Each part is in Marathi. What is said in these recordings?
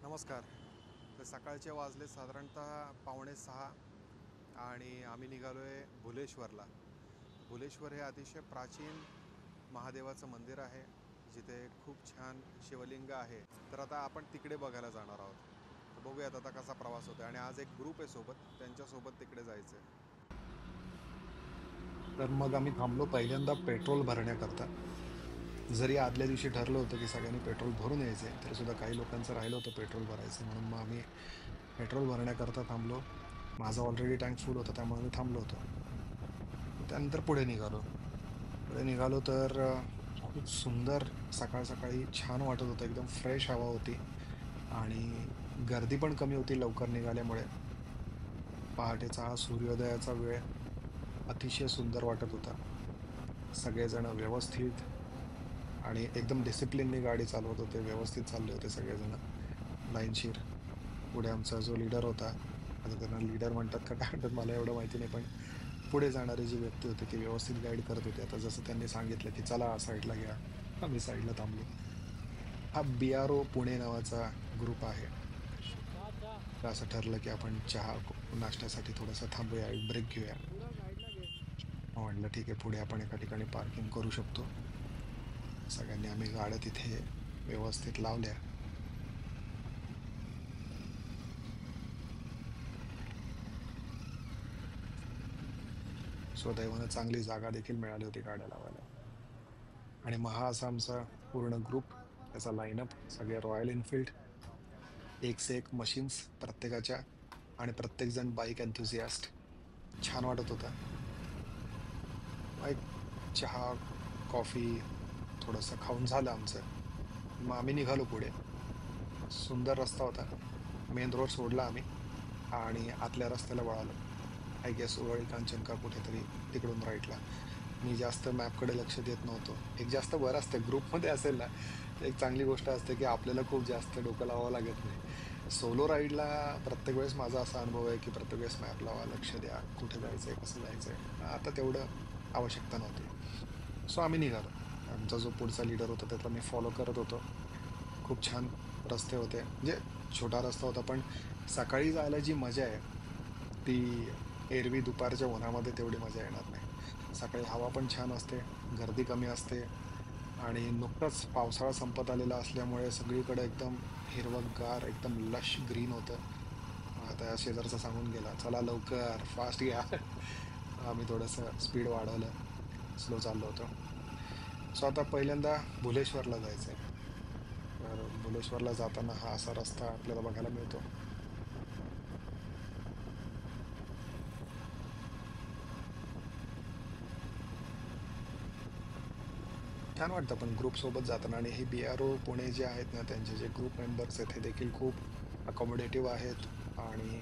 नमस्कार. तर सकाळचे वाजले साधारणतः 5:45 आणि आम्ही निघालो आहे भुलेश्वरला. भुलेश्वर हे अतिशय प्राचीन महादेवाचं मंदिर आहे, जिथे खूप छान शिवलिंग आहे. तर आता आपण तिकडे बघायला जाणार आहोत. तर बघूयात आता कसा प्रवास होतो आणि आज एक ग्रुप आहे सोबत, त्यांच्यासोबत तिकडे जायचं आहे. तर मग आम्ही थांबलो पहिल्यांदा पेट्रोल भरण्याकरता. जरी आदल्या दिवशी ठरलं होतं की सगळ्यांनी पेट्रोल भरून यायचंय, तरी सुद्धा काही लोकांचं राहिलं होतं पेट्रोल भरायचं. म्हणून मग आम्ही पेट्रोल भरण्याकरता थांबलो. माझा ऑलरेडी टँक फुल होता, त्यामुळे मी थांबलो होतो. त्यानंतर पुढे निघालो. पुढे निघालो तर खूप सुंदर सकाळ सकाळी छान वाटत होतं. एकदम फ्रेश हवा होती आणि गर्दी पण कमी होती लवकर निघाल्यामुळे. पहाटेचा हा सूर्योदयाचा वेळ अतिशय सुंदर वाटत होता. सगळेजण व्यवस्थित आणि एकदम डिसिप्लिननी गाडी चालवत होते. व्यवस्थित चालले होते सगळेजण लाईनशीर. पुढे आमचा जो लीडर होता, आता त्यांना लीडर म्हणतात का काय म्हणतात मला एवढं माहिती नाही, पण पुढे जाणारी जी व्यक्ती होती ती व्यवस्थित गाईड करत होती. आता जसं त्यांनी सांगितलं, की "चला साईडला घ्या." आम्ही साईडला थांबलो. हा बी-आर-ओ पुणे नावाचा ग्रुप आहे. तर असं ठरलं, की आपण चहा, नाश्त्यासाठी थोडंसं थांबूया, एक ब्रेक घेऊया. मग म्हटलं ठीक आहे, पुढे आपण एका ठिकाणी पार्किंग करू शकतो. सगळ्यांनी आम्ही गाड्या तिथे व्यवस्थित लावल्या. सुदैवानं चांगली जागा देखील मिळाली होती गाड्या लावायला. आणि मग हा असा आमचा पूर्ण ग्रुप, त्याचा लाईनअप, सगळे रॉयल एन्फील्ड, एक से एक मशीन्स प्रत्येकाच्या आणि प्रत्येकजण बाईक एन्थुसियास्ट. छान वाटत होतं. मग एक चहा, कॉफी थोडंसं खाऊन झालं आमचं. मग आम्ही निघालो पुढे. सुंदर रस्ता होता. मेन रोड सोडला आम्ही आणि आतल्या रस्त्याला वळालो. आय गेस वरळी कांचन का कुठेतरी तिकडून राईटला. मी जास्त मॅपकडे लक्ष देत नव्हतो. एक जास्त बरं असतं ग्रुपमध्ये असेल ना, तर एक चांगली गोष्ट असते, की आपल्याला खूप जास्त डोकं लावावं लागत नाही. सोलो राईडला प्रत्येक वेळेस माझा असा अनुभव आहे, की प्रत्येक वेळेस मॅप लावा, लक्ष द्या, कुठे जायचंय, कसं जायचंय. आता तेवढं आवश्यकता नव्हती. सो आम्ही निघालो. आमचा जो पुढचा लीडर होता त्याला मी फॉलो करत होतो. खूप छान रस्ते होते. म्हणजे छोटा रस्ता होता, पण सकाळी जायला जी मजा आहे, ती एरवी दुपारच्या उन्हामध्ये तेवढी मजा येणार नाही. सकाळी हवा पण छान असते, गर्दी कमी असते आणि नुकताच पावसाळा संपत आलेला असल्यामुळे सगळीकडे एकदम हिरवंगार, एकदम लश ग्रीन होतं. मग आता शेजारचा सांगून गेला, "चला लवकर, फास्ट घ्या." आम्ही थोडंसं स्पीड वाढवलं. स्लो चाललो होतो. सो आता पहिल्यांदा भुलेश्वरला जायचंय. तर भुलेश्वरला जाताना हा असा रस्ता आपल्याला बघायला मिळतो. छान वाटतं पण ग्रुपसोबत जाताना आणि हे बी-आर-ओ पुणे जे आहेत ना, त्यांचे जे ग्रुप मेंबर्स आहेत, हे देखील खूप अकोमोडेटिव्ह आहेत आणि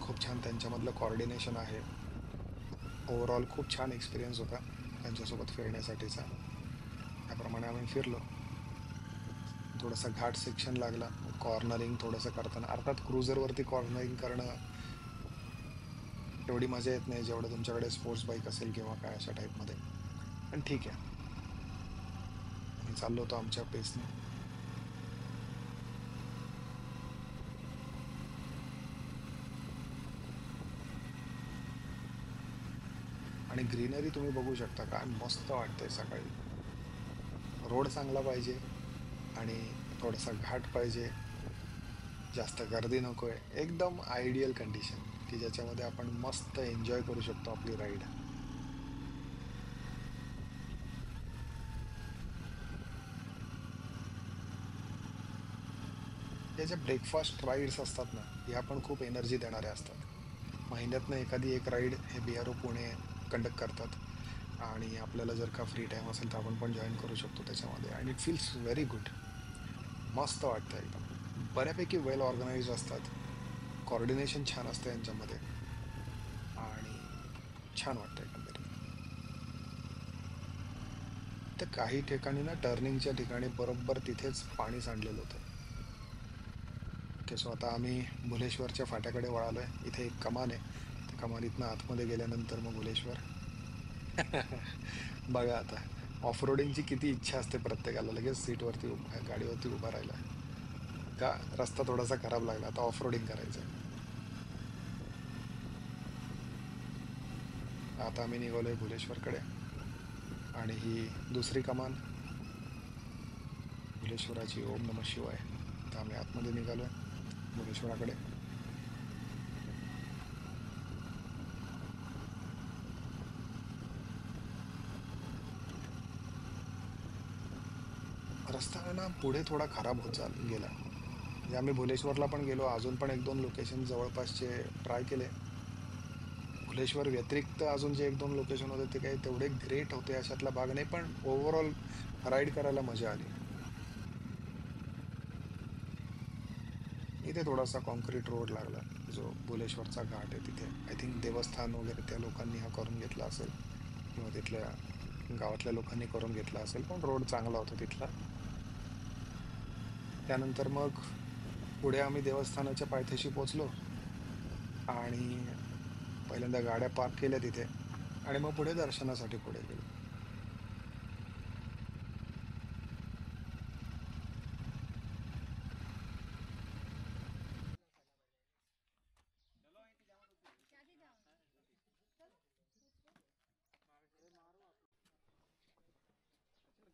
खूप छान त्यांच्यामधलं कोऑर्डिनेशन आहे. ओव्हरऑल खूप छान एक्सपिरियन्स होता त्यांच्यासोबत फिरण्यासाठीचा. त्याप्रमाणे आम्ही फिरलो. थोडासा घाट सेक्शन लागला. कॉर्नरिंग थोडंसं करताना अर्थात क्रुझरवरती कॉर्नरिंग करणं तेवढी मजा येत नाही, जेवढं तुमच्याकडे स्पोर्ट्स बाईक असेल किंवा काय अशा टाईपमध्ये. पण ठीक आहे. आम्ही चाललो होतो आमच्या पेसने. आणि ग्रीनरी तुम्ही बघू शकता. काय मस्त वाटतंय सकाळी. रोड चांगला पाहिजे आणि थोडासा घाट पाहिजे. जास्त गर्दी नकोय. एकदम आयडियल कंडिशन, की ज्याच्यामध्ये आपण मस्त एन्जॉय करू शकतो आपली राईड. या ज्या ब्रेकफास्ट राईड्स असतात ना, ह्या पण खूप एनर्जी देणाऱ्या असतात. महिन्यातनं एखादी एक राईड हे बी-आर-ओ पुणे कंडक्ट करतात आणि आपल्याला जर का फ्री टाईम असेल तर आपण पण जॉइन करू शकतो त्याच्यामध्ये आणि इट फील्स व्हेरी गुड. मस्त वाटतं एकदम. बऱ्यापैकी वेल ऑर्गनाइज्ड असतात. कोऑर्डिनेशन छान असतं यांच्यामध्ये आणि छान वाटतं एकंदरीत. तर काही ठिकाणी ना टर्निंगच्या ठिकाणी बरोबर तिथेच पाणी सांडलेलं होतं. ओके. सो आता आम्ही भुलेश्वरच्या फाट्याकडे वळालोय. इथे एक कमान आहे. त्या कमानीतनं आतमध्ये गेल्यानंतर मग भुलेश्वर. बघा आता ऑफ रोडिंगची किती इच्छा असते प्रत्येकाला लगेच सीटवरती गाडीवरती उभा राहायला. का रस्ता थोडासा खराब लागला, आता ऑफ रोडिंग करायचं. आता आम्ही निघालोय भुलेश्वरकडे आणि ही दुसरी कमान भुलेश्वराची. ओम नम शिवाय. आता आम्ही आतमध्ये निघालोय भुलेश्वराकडे. रस्ता आहे ना पुढे थोडा खराब होत गेला. म्हणजे आम्ही भुलेश्वरला पण गेलो, अजून पण 1-2 लोकेशन जवळपासचे ट्राय केले. भुलेश्वर व्यतिरिक्त अजून जे 1-2 लोकेशन होते ते काही तेवढे ग्रेट होते अशातला भाग नाही, पण ओव्हरऑल राईड करायला मजा आली. इथे थोडासा कॉन्क्रीट रोड लागला, जो भुलेश्वरचा घाट आहे तिथे. आय थिंक देवस्थान वगैरे त्या लोकांनी हा करून घेतला असेल, किंवा तिथल्या गावातल्या लोकांनी करून घेतला असेल, पण रोड चांगला होता तिथला. त्यानंतर मग पुढे आम्ही देवस्थानाच्या पायथ्याशी पोचलो आणि पहिल्यांदा गाड्या पार्क केल्या तिथे आणि मग पुढे दर्शनासाठी पुढे गेलो.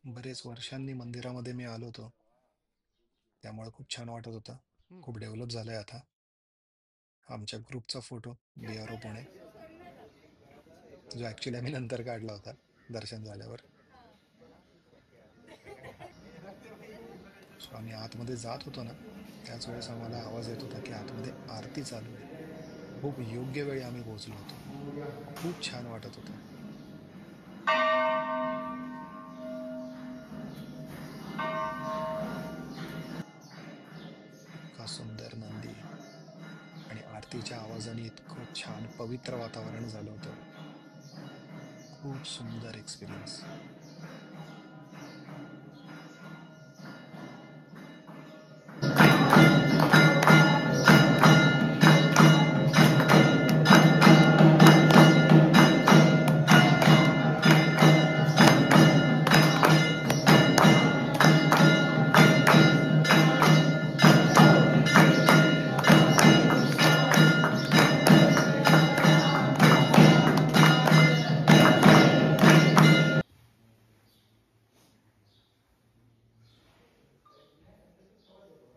बरेच वर्षांनी मंदिरामध्ये मी आलो होतो, त्यामुळे खूप छान वाटत होतं. खूप डेव्हलप झालंय आता. आमच्या ग्रुपचा फोटो BRO पुणे, जो ॲक्च्युली आम्ही नंतर काढला होता दर्शन झाल्यावर. सो आम्ही आतमध्ये जात होतो ना, त्याच वेळेस आम्हाला आवाज येत होता की आतमध्ये आरती चालू आहे. खूप योग्य वेळी आम्ही पोहोचलो होतो. खूप छान वाटत होतं. इतका सुंदर नंदी आणि आरतीच्या आवाजाने इतकं छान पवित्र वातावरण झालं होतं. खूप सुंदर एक्सपिरियन्स.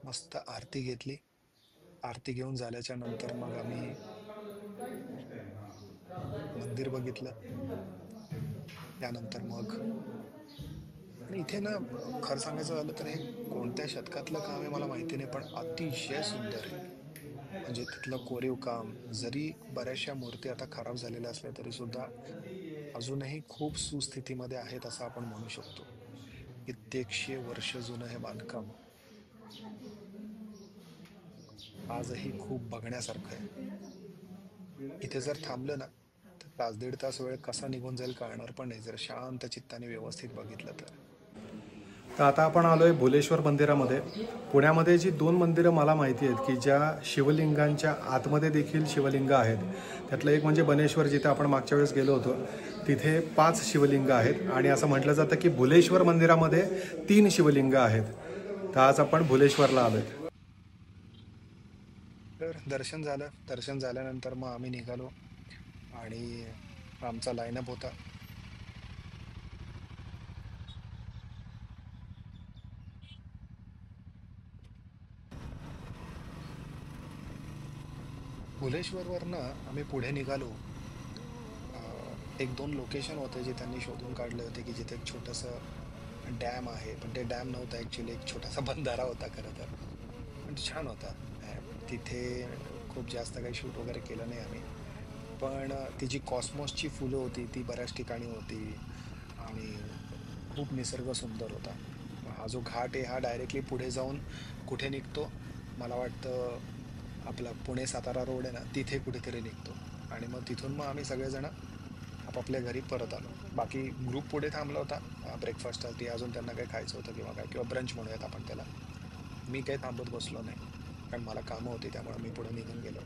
मस्त आरती घेतली. आरती घेऊन झाल्याच्या नंतर मग आम्ही मंदिर बघितलं. त्यानंतर मग, आणि इथे ना खरं सांगायचं झालं तर हे कोणत्या शतकातलं काम आहे मला माहिती नाही, पण अतिशय सुंदर आहे. म्हणजे तिथलं कोरीव काम, जरी बऱ्याचशा मूर्ती आता खराब झालेल्या असल्या तरी सुद्धा अजूनही खूप सुस्थितीमध्ये आहेत असं आपण म्हणू शकतो. कित्येकशे वर्ष जुनं हे बांधकाम आजही खूप बघण्यासारखं आहे. इथे जर थांबलं ना तर तास दीड तास वेळ कसा निघून जाईल कळणार पण नाही, जर शांत चित्ताने व्यवस्थित बघितलं तर. तर आता आपण आलो आहे भुलेश्वर मंदिरामध्ये. पुण्यामध्ये जी 2 मंदिरं मला माहिती आहेत की ज्या शिवलिंगांच्या आतमध्ये देखील शिवलिंग आहेत, त्यातलं एक म्हणजे बनेश्वर, जिथे आपण मागच्या वेळेस गेलो होतो. तिथे 5 शिवलिंग आहेत आणि असं म्हटलं जातं की भुलेश्वर मंदिरामध्ये 3 शिवलिंग आहेत. तर आज आपण भुलेश्वरला आलो आहे. तर दर्शन झालं. दर्शन झाल्यानंतर मग आम्ही निघालो आणि आमचा लाईनअप होता. भुलेश्वरवरनं आम्ही पुढे निघालो. 1-2 लोकेशन होते जे त्यांनी शोधून काढले होते की जिथे एक छोटंसं डॅम आहे, पण ते डॅम नव्हतं, ॲक्च्युली एक छोटासा बंधारा होता खरं तर, पण छान होता. तिथे खूप जास्त काही शूट वगैरे केलं नाही आम्ही, पण ती जी कॉस्मॉसची फुलं होती ती बऱ्याच ठिकाणी होती आणि खूप निसर्ग सुंदर होता. हा जो घाट आहे हा डायरेक्टली पुढे जाऊन कुठे निघतो, मला वाटतं आपला पुणे सातारा रोड आहे ना तिथे कुठेतरी निघतो. आणि मग तिथून मग आम्ही सगळेजण आपापल्या घरी परत आलो. बाकी ग्रुप पुढे थांबला होता ब्रेकफास्टसाठी, अजून त्यांना काही खायचं होतं किंवा काय, किंवा ब्रंच म्हणूयात आपण त्याला. मी काही थांबत बसलो नाही, कारण मला कामं होती त्यामुळे मी पुढे निघून गेलो.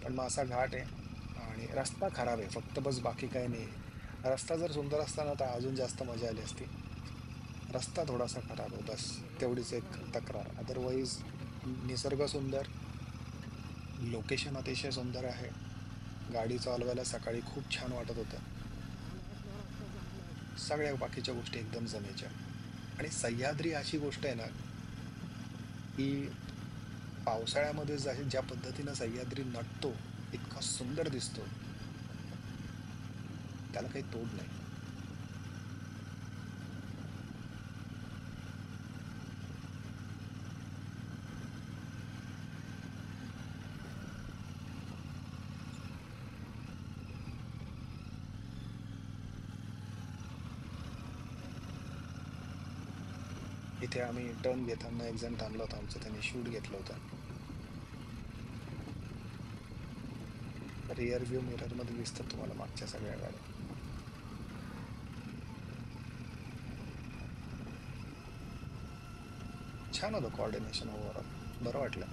पण मग असा घाट आहे आणि रस्ता खराब आहे फक्त, बस बाकी काही नाही. रस्ता जर सुंदर असता ना तर अजून जास्त मजा आली असती. रस्ता थोडासा खराब आहे, बस तेवढीच एक तक्रार. अदरवाईज निसर्ग सुंदर, लोकेशन अतिशय सुंदर आहे. गाडी चालवायला सकाळी खूप छान वाटत होतं. सगळ्या बाकीच्या गोष्टी एकदम जमेच्या. आणि सह्याद्री अशी गोष्ट आहे ना, की पावसाळ्यामध्ये ज्या पद्धतीनं सह्याद्री नटतो, इतका सुंदर दिसतो, त्याला काही तोड नाही. इथे आम्ही टर्न घेताना एक जण थांबला होता आमचा, त्याने शूट घेतलं होतं. रिअर व्ह्यू मिररमध्ये दिसतात तुम्हाला मागच्या सगळ्या गाड्या. छान होतं कोऑर्डिनेशन ओव्हरऑल. बरं वाटलं.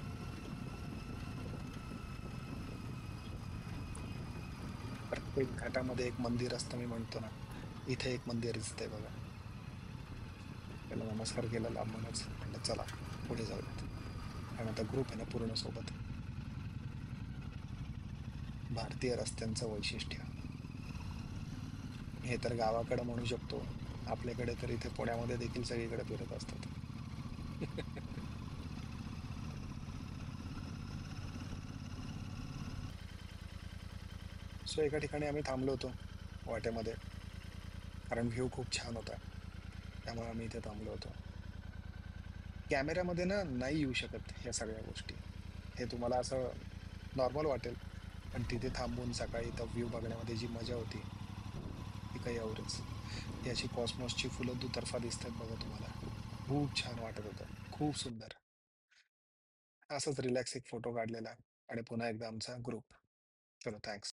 प्रत्येक घाटामध्ये एक मंदिर असतं मी म्हणतो ना, इथे एक मंदिर दिसतंय बघा. त्याला नमस्कार केला लांबूनच. म्हटलं चला पुढे जाऊयात. आणि आता ग्रुप आहे ना पूर्ण सोबत. भारतीय रस्त्यांचं वैशिष्ट्य. हे तर गावाकडं म्हणू शकतो. आपल्याकडे तर इथे पुण्यामध्ये देखील सगळीकडे फिरत असतात. सो एका ठिकाणी आम्ही थांबलो होतो वाटेमध्ये. कारण व्ह्यू खूप छान होता. त्यामुळे आम्ही इथे थांबलो होतो. कॅमेऱ्यामध्ये ना नाही येऊ शकत ह्या सगळ्या गोष्टी. हे तुम्हाला असं नॉर्मल वाटेल. पण तिथे थांबून सकाळी तो व्ह्यू बघण्यामध्ये जी मजा होती, ती काही औरच. ही अशी कॉस्मॉसची फुलं दुतर्फा दिसतात बघा तुम्हाला. खूप छान वाटत होतं. खूप सुंदर. असाच रिलॅक्स एक फोटो काढलेला आणि पुन्हा एकदा आमचा ग्रुप. चलो थँक्स.